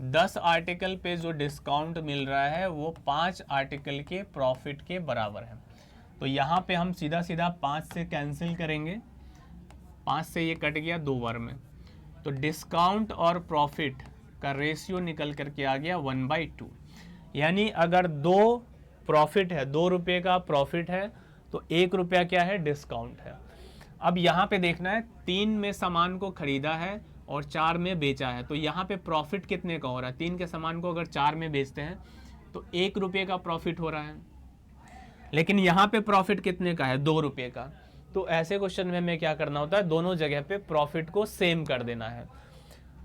10 आर्टिकल पे जो डिस्काउंट मिल रहा है वो 5 आर्टिकल के प्रॉफिट के बराबर है। तो यहाँ पे हम सीधा सीधा 5 से कैंसिल करेंगे, 5 से ये कट गया 2 बार में। तो डिस्काउंट और प्रॉफिट का रेशियो निकल करके आ गया 1/2। यानी अगर 2 प्रॉफिट है, 2 रुपये का प्रॉफिट है तो 1 रुपया क्या है? डिस्काउंट है। अब यहाँ पे देखना है 3 में सामान को खरीदा है और 4 में बेचा है, तो यहाँ पे प्रॉफिट कितने का हो रहा है? 3 के सामान को अगर 4 में बेचते हैं तो 1 रुपये का प्रॉफिट हो रहा है, लेकिन यहाँ पे प्रॉफिट कितने का है? 2 रुपये का। तो ऐसे क्वेश्चन में हमें क्या करना होता है, दोनों जगह पे प्रॉफिट को सेम कर देना है।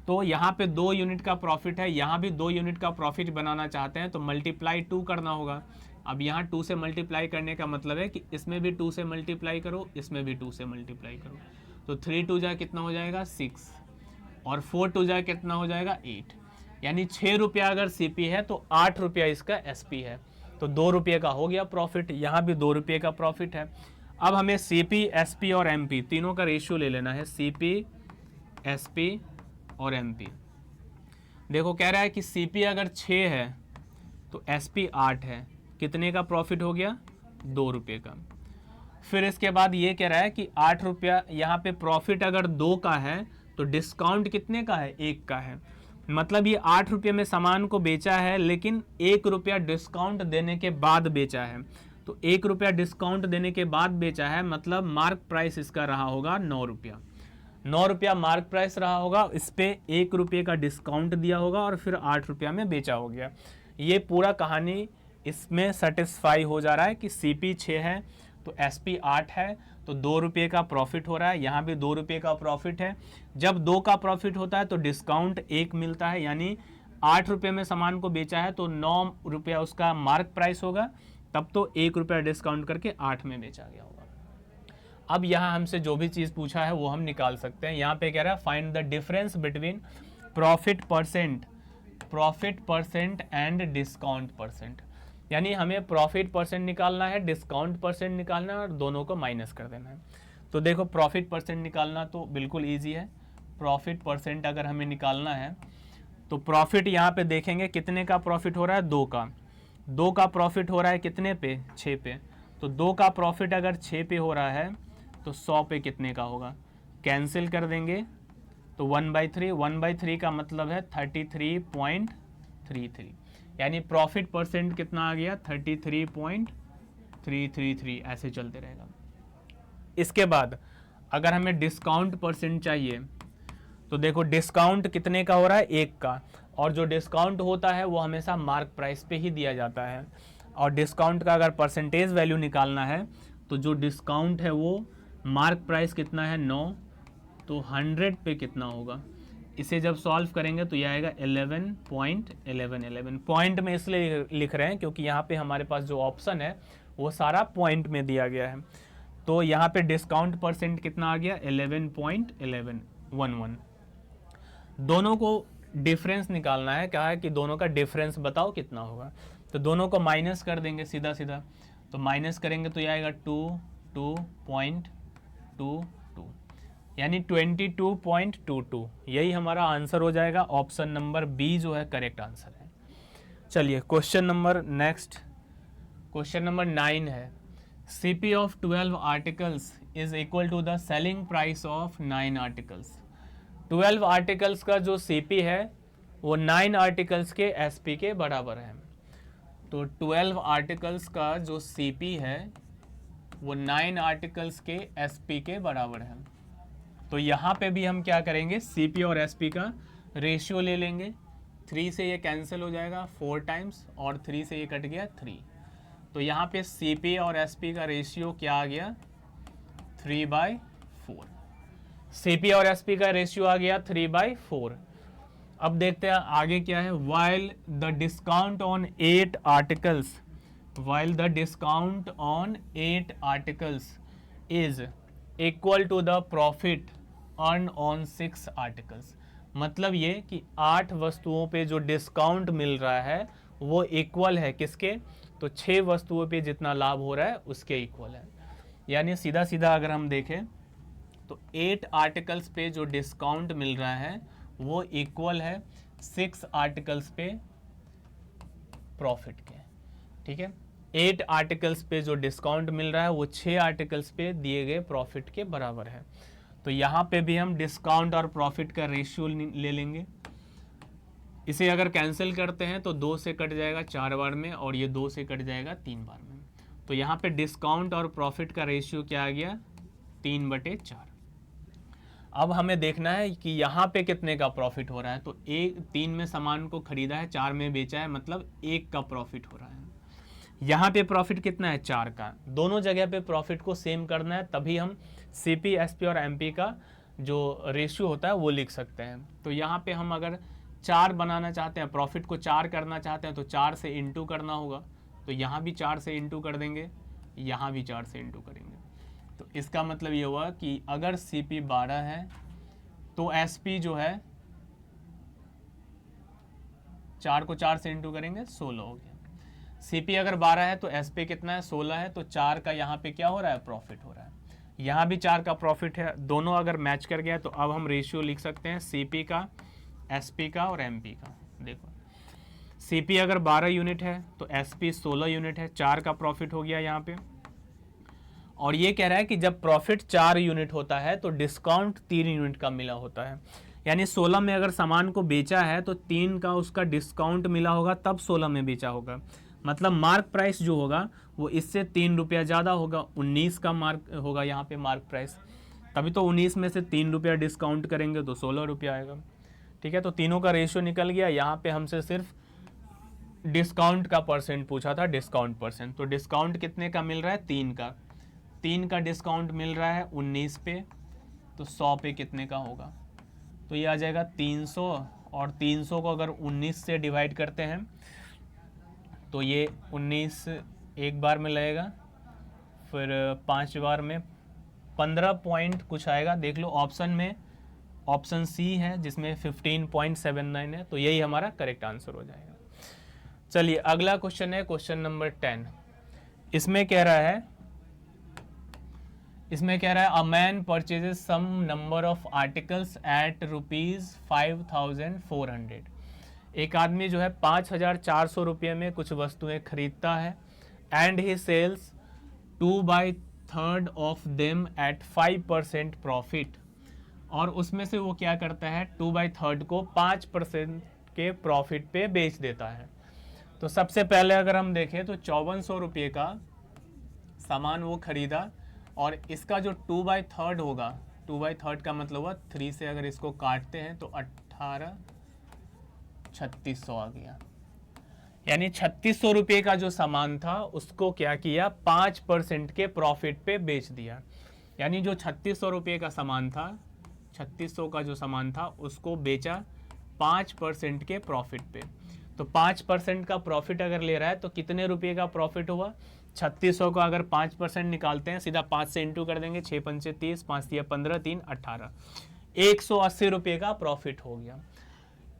तो यहाँ पे 2 यूनिट का प्रॉफिट है, यहाँ भी 2 यूनिट का प्रॉफिट बनाना चाहते हैं तो मल्टीप्लाई 2 करना होगा। अब यहाँ 2 से मल्टीप्लाई करने का मतलब है कि इसमें भी 2 से मल्टीप्लाई करो, इसमें भी 2 से मल्टीप्लाई करो। तो 3 2 जा कितना हो जाएगा? 6 और 4 2 जा कितना हो जाएगा? 8। यानी 6 रुपया अगर सीपी है तो 8 रुपया इसका एसपी है। तो 2 रुपये का हो गया प्रॉफिट, यहाँ भी 2 रुपये का प्रॉफिट है। अब हमें सीपी, एसपी और एमपी तीनों का रेशियो ले लेना है, सीपी, एसपी और एमपी। देखो कह रहा है कि सीपी अगर 6 है तो एसपी 8 है, कितने का प्रॉफिट हो गया? 2 रुपये का। फिर इसके बाद ये कह रहा है कि 8 रुपया, यहाँ पे प्रॉफिट अगर 2 का है तो डिस्काउंट कितने का है? 1 का है। मतलब ये 8 रुपये में सामान को बेचा है लेकिन 1 रुपया डिस्काउंट देने के बाद बेचा है। तो 1 रुपया डिस्काउंट देने के बाद बेचा है, मतलब मार्क प्राइस इसका रहा होगा 9 रुपया। 9 रुपया मार्क प्राइस रहा होगा, इस पे 1 रुपये का डिस्काउंट दिया होगा और फिर 8 रुपया में बेचा हो गया। ये पूरा कहानी इसमें सेटिस्फाई हो जा रहा है कि सीपी 6 है तो एसपी 8 है, तो 2 रुपये का प्रॉफिट हो रहा है। यहाँ भी 2 रुपये का प्रॉफिट है। जब 2 का प्रॉफिट होता है तो डिस्काउंट 1 मिलता है, यानी 8 रुपये में सामान को बेचा है तो 9 रुपया उसका मार्क प्राइस होगा, तब तो 1 रुपया डिस्काउंट करके 8 में बेचा गया होगा। अब यहाँ हमसे जो भी चीज़ पूछा है वो हम निकाल सकते हैं। यहाँ पे कह रहा है find the difference between profit percent and discount percent. यानी हमें प्रॉफिट परसेंट निकालना है, डिस्काउंट परसेंट निकालना है और दोनों को माइनस कर देना है। तो देखो प्रॉफिट परसेंट निकालना तो बिल्कुल ईजी है। प्रॉफिट परसेंट अगर हमें निकालना है तो प्रॉफिट यहाँ पे देखेंगे कितने का प्रॉफिट हो रहा है? 2 का। 2 का प्रॉफिट हो रहा है कितने पे? 6 पे। तो 2 का प्रॉफिट अगर 6 पे हो रहा है तो 100 पे कितने का होगा? कैंसिल कर देंगे तो 1/3, 1/3 का मतलब है 33.33, यानी प्रॉफिट परसेंट कितना आ गया? 33.333। ऐसे चलते रहेगा। इसके बाद अगर हमें डिस्काउंट परसेंट चाहिए तो देखो डिस्काउंट कितने का हो रहा है, 1 का, और जो डिस्काउंट होता है वो हमेशा मार्क प्राइस पे ही दिया जाता है। और डिस्काउंट का अगर परसेंटेज वैल्यू निकालना है तो जो डिस्काउंट है वो मार्क प्राइस कितना है 9, तो 100 पे कितना होगा। इसे जब सॉल्व करेंगे तो यह आएगा 11.1111। पॉइंट में इसलिए लिख रहे हैं क्योंकि यहाँ पे हमारे पास जो ऑप्शन है वो सारा पॉइंट में दिया गया है। तो यहाँ पे डिस्काउंट परसेंट कितना आ गया 11.1111। दोनों को डिफरेंस निकालना है, कहा है कि दोनों का डिफरेंस बताओ कितना होगा। तो दोनों को माइनस कर देंगे सीधा सीधा, तो माइनस करेंगे तो ये आएगा 2.22, यानी 22.22। यही हमारा आंसर हो जाएगा। ऑप्शन नंबर बी जो है करेक्ट आंसर है। चलिए question number next, question number 9 है, CP of 12 articles is equal to the selling price of 9 articles. 12 articles का जो CP है वो 9 आर्टिकल्स के SP के बराबर है। तो 12 आर्टिकल्स का जो CP है वो 9 आर्टिकल्स के SP के बराबर है। तो यहाँ पे भी हम क्या करेंगे, CP और SP का रेशियो ले लेंगे। 3 से ये कैंसिल हो जाएगा 4 टाइम्स, और 3 से ये कट गया 3। तो यहाँ पे CP और SP का रेशियो क्या आ गया 3/4। CP और SP का रेशियो आ गया 3/4। अब देखते हैं आगे क्या है। while the discount on 8 articles is equal to the profit earned on 6 articles। मतलब ये कि 8 वस्तुओं पे जो डिस्काउंट मिल रहा है वो इक्वल है किसके, तो 6 वस्तुओं पे जितना लाभ हो रहा है उसके इक्वल है। यानी सीधा सीधा अगर हम देखें तो 8 आर्टिकल्स पे जो डिस्काउंट मिल रहा है वो इक्वल है 6 आर्टिकल्स पे प्रॉफिट के। ठीक है, 8 आर्टिकल्स पे जो डिस्काउंट मिल रहा है वो 6 आर्टिकल्स पे दिए गए प्रॉफिट के बराबर है। तो यहाँ पे भी हम डिस्काउंट और प्रॉफिट का रेशियो ले लेंगे। इसे अगर कैंसिल करते हैं तो 2 से कट जाएगा 4 बार में, और ये 2 से कट जाएगा 3 बार में। तो यहाँ पे डिस्काउंट और प्रॉफिट का रेशियो क्या आ गया 3/4। अब हमें देखना है कि यहाँ पे कितने का प्रॉफिट हो रहा है। तो 3 में सामान को खरीदा है, 4 में बेचा है, मतलब 1 का प्रॉफिट हो रहा है। यहाँ पे प्रॉफिट कितना है 4 का। दोनों जगह पे प्रॉफिट को सेम करना है, तभी हम CP, SP और MP का जो रेशियो होता है वो लिख सकते हैं। तो यहाँ पे हम अगर 4 बनाना चाहते हैं, प्रॉफिट को 4 करना चाहते हैं, तो 4 से इंटू करना होगा। तो यहाँ भी 4 से इंटू कर देंगे, यहाँ भी 4 से इंटू करेंगे। तो इसका मतलब ये हुआ कि अगर CP 12 है तो SP जो है 4 को 4 से इंटू करेंगे 16 हो गया। CP अगर 12 है तो SP कितना है 16 है, तो 4 का यहाँ पे क्या हो रहा है प्रॉफिट हो रहा है। यहाँ भी 4 का प्रॉफिट है। दोनों अगर मैच कर गया तो अब हम रेशियो लिख सकते हैं CP का, SP का और MP का। देखो CP अगर 12 यूनिट है तो SP 16 यूनिट है, 4 का प्रॉफिट हो गया यहाँ पे। और ये कह रहा है कि जब प्रॉफिट 4 यूनिट होता है तो डिस्काउंट 3 यूनिट का मिला होता है। यानी 16 में अगर सामान को बेचा है तो 3 का उसका डिस्काउंट मिला होगा, तब 16 में बेचा होगा। मतलब मार्क प्राइस जो होगा वो इससे 3 रुपया ज़्यादा होगा, 19 का मार्क होगा यहाँ पे मार्क प्राइस। तभी तो 19 में से 3 रुपया डिस्काउंट करेंगे तो 16 रुपया आएगा। ठीक है, तो तीनों का रेशियो निकल गया। यहाँ पे हमसे सिर्फ डिस्काउंट का परसेंट पूछा था, डिस्काउंट परसेंट। तो डिस्काउंट कितने का मिल रहा है 3 का। 3 का डिस्काउंट मिल रहा है 19 पे, तो 100 पे कितने का होगा। तो ये आ जाएगा 300, और 300 को अगर 19 से डिवाइड करते हैं तो ये 19 एक बार में लगेगा, फिर 5 बार में 15 पॉइंट कुछ आएगा। देख लो ऑप्शन में, ऑप्शन C है जिसमें 15.79 है। तो यही हमारा करेक्ट आंसर हो जाएगा। चलिए अगला क्वेश्चन है क्वेश्चन नंबर 10। इसमें कह रहा है a man purchases some number of articles at ₹5,400। एक आदमी जो है 5,400 रुपये में कुछ वस्तुएं खरीदता है, and he sells 2/3 of them at 5% profit. और उसमें से वो क्या करता है 2/3 को 5% के प्रॉफिट पे बेच देता है। तो सबसे पहले अगर हम देखें तो 5400 रुपये का सामान वो खरीदा और इसका जो 2/3 होगा, 2/3 का मतलब हुआ 3 से अगर इसको काटते हैं तो 18 3600 आ गया। यानी 3600 रुपये का जो सामान था उसको क्या किया, 5% के प्रॉफिट पे बेच दिया। यानी जो 3600 रुपये का सामान था, 3600 का जो सामान था उसको बेचा 5% के प्रॉफिट पे। तो 5% का प्रॉफिट अगर ले रहा है तो कितने रुपये का प्रॉफिट हुआ, 3600 को अगर 5% निकालते हैं, सीधा 5 से इंटू कर देंगे, 6 पंचे 30, 5 दिया 15, 3 18, 180 रुपये का प्रॉफिट हो गया।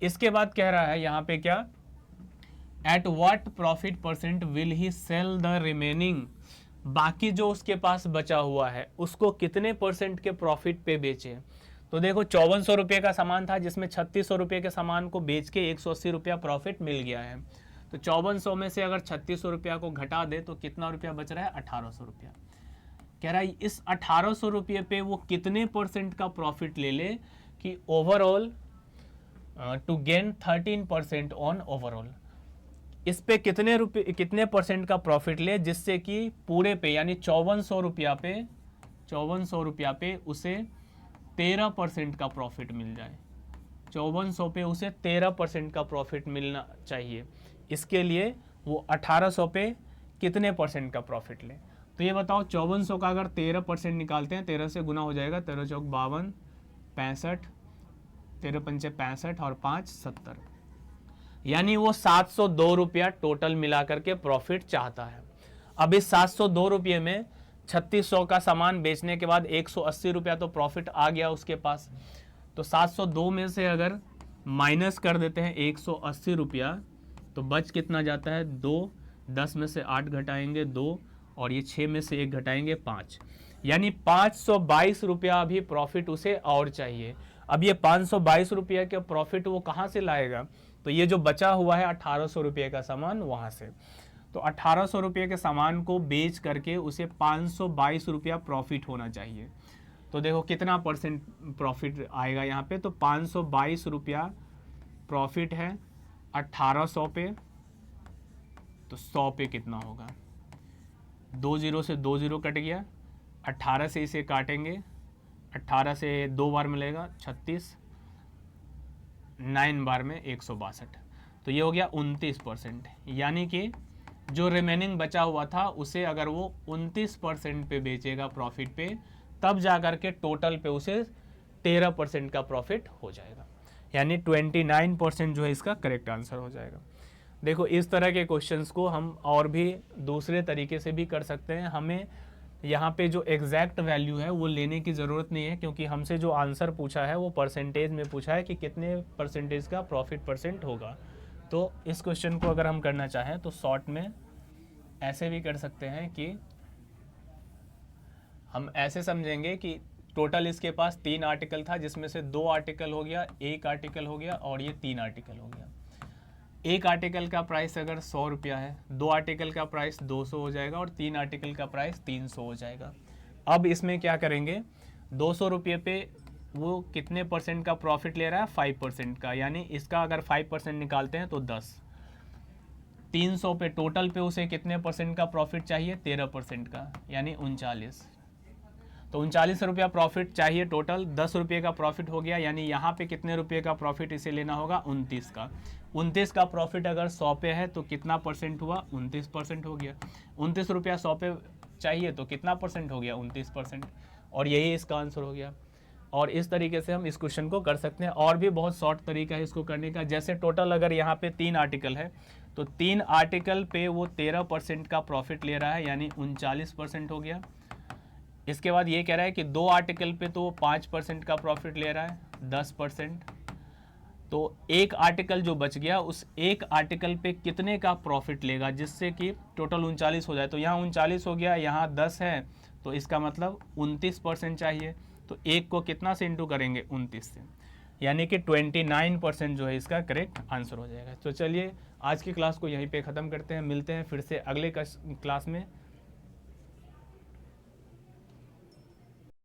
इसके बाद कह रहा है यहाँ पे क्या, at what profit percent will he sell the remaining, बाकी जो उसके पास बचा हुआ है उसको कितने परसेंट के प्रॉफिट पे बेचे। तो देखो 5400 रुपये का सामान था जिसमें 3600 रुपये के सामान को बेच के 180 रुपया प्रॉफिट मिल गया है। तो 5400 में से अगर 3600 रुपया को घटा दे तो कितना रुपया बच रहा है, 1800 रुपया। कह रहा है इस 1800 रुपये पे वो कितने परसेंट का प्रॉफिट ले ले कि overall to gain 13% on overall, इस पे कितने परसेंट का प्रॉफिट ले जिससे कि पूरे पे यानी 5400 रुपया पे उसे 13% का प्रॉफिट मिल जाए। 5400 पे उसे 13% का प्रॉफिट मिलना चाहिए। इसके लिए वो 1800 पे कितने परसेंट का प्रॉफिट ले। तो ये बताओ 5400 का अगर 13% निकालते हैं, 13 से गुना हो जाएगा, 13 चौक 52, 65, 13 पंचे 65 और 5 70, यानी वो 702 रुपया टोटल मिलाकर के प्रॉफिट चाहता है। अब इस 702 रुपये में 3600 का सामान बेचने के बाद 180 रुपया तो प्रॉफिट आ गया उसके पास। तो 702 में से अगर माइनस कर देते हैं 180 रुपया तो बच कितना जाता है, 2, 10 में से 8 घटाएंगे 2 और ये 6 में से 1 घटाएंगे 5, यानी 522 रुपया अभी प्रॉफिट उसे और चाहिए। अब ये 522 रुपया के प्रॉफिट वो कहाँ से लाएगा, तो ये जो बचा हुआ है 1800 रुपये का सामान वहाँ से। तो 1800 रुपये के सामान को बेच करके उसे 522 रुपया प्रॉफिट होना चाहिए। तो देखो कितना परसेंट प्रॉफिट आएगा यहाँ पे, तो 522 रुपया प्रॉफिट है 1800 पे, तो 100 पे कितना होगा, 2 जीरो से 2 जीरो कट गया, 18 से इसे काटेंगे, 18 से 2 बार मिलेगा 36, 9 बार में 162, तो ये हो गया 29%। यानी कि जो रिमेनिंग बचा हुआ था उसे अगर वो 29% पे बेचेगा प्रॉफिट पे, तब जाकर के टोटल पे उसे 13% का प्रॉफिट हो जाएगा। यानी 29% जो है इसका करेक्ट आंसर हो जाएगा। देखो इस तरह के क्वेश्चंस को हम और भी दूसरे तरीके से भी कर सकते हैं। हमें यहाँ पे जो एग्जैक्ट वैल्यू है वो लेने की ज़रूरत नहीं है, क्योंकि हमसे जो आंसर पूछा है वो परसेंटेज में पूछा है कि कितने परसेंटेज का प्रॉफिट परसेंट होगा। तो इस क्वेश्चन को अगर हम करना चाहें तो शॉर्ट में ऐसे भी कर सकते हैं कि हम ऐसे समझेंगे कि टोटल इसके पास 3 आर्टिकल था जिसमें से 2 आर्टिकल हो गया, 1 आर्टिकल हो गया और ये 3 आर्टिकल हो गया। 1 आर्टिकल का प्राइस अगर 100 रुपया है, 2 आर्टिकल का प्राइस 200 हो जाएगा और 3 आर्टिकल का प्राइस 300 हो जाएगा। अब इसमें क्या करेंगे, 200 रुपये पे वो कितने परसेंट का प्रॉफिट ले रहा है, 5% का, यानी इसका अगर 5% निकालते हैं तो 10। 300 पे टोटल पे उसे कितने परसेंट का प्रॉफिट चाहिए, 13% का, यानी 39। तो 39 रुपया प्रॉफिट चाहिए टोटल, 10 रुपये का प्रॉफिट हो गया, यानी यहाँ पे कितने रुपये का प्रॉफिट इसे लेना होगा, 29 का। 29 का प्रॉफिट अगर 100 पे है तो कितना परसेंट हुआ, 29% हो गया। 29 रुपया 100 पे चाहिए तो कितना परसेंट हो गया, 29%, और यही इसका आंसर हो गया। और इस तरीके से हम इस क्वेश्चन को कर सकते हैं। और भी बहुत शॉर्ट तरीका है इसको करने का। जैसे टोटल अगर यहाँ पे 3 आर्टिकल है तो 3 आर्टिकल पे वो 13% का प्रॉफिट ले रहा है, यानी 39% हो गया। इसके बाद ये कह रहा है कि 2 आर्टिकल पे तो वो 5% का प्रॉफिट ले रहा है, 10%। तो 1 आर्टिकल जो बच गया उस 1 आर्टिकल पे कितने का प्रॉफिट लेगा जिससे कि टोटल 39 हो जाए। तो यहाँ 39 हो गया, यहाँ 10 है, तो इसका मतलब 29% चाहिए। तो 1 को कितना से इंटू करेंगे, 29 से, यानी कि 29% जो है इसका करेक्ट आंसर हो जाएगा। तो चलिए आज की क्लास को यहीं पे ख़त्म करते हैं, मिलते हैं फिर से अगले क्लास में।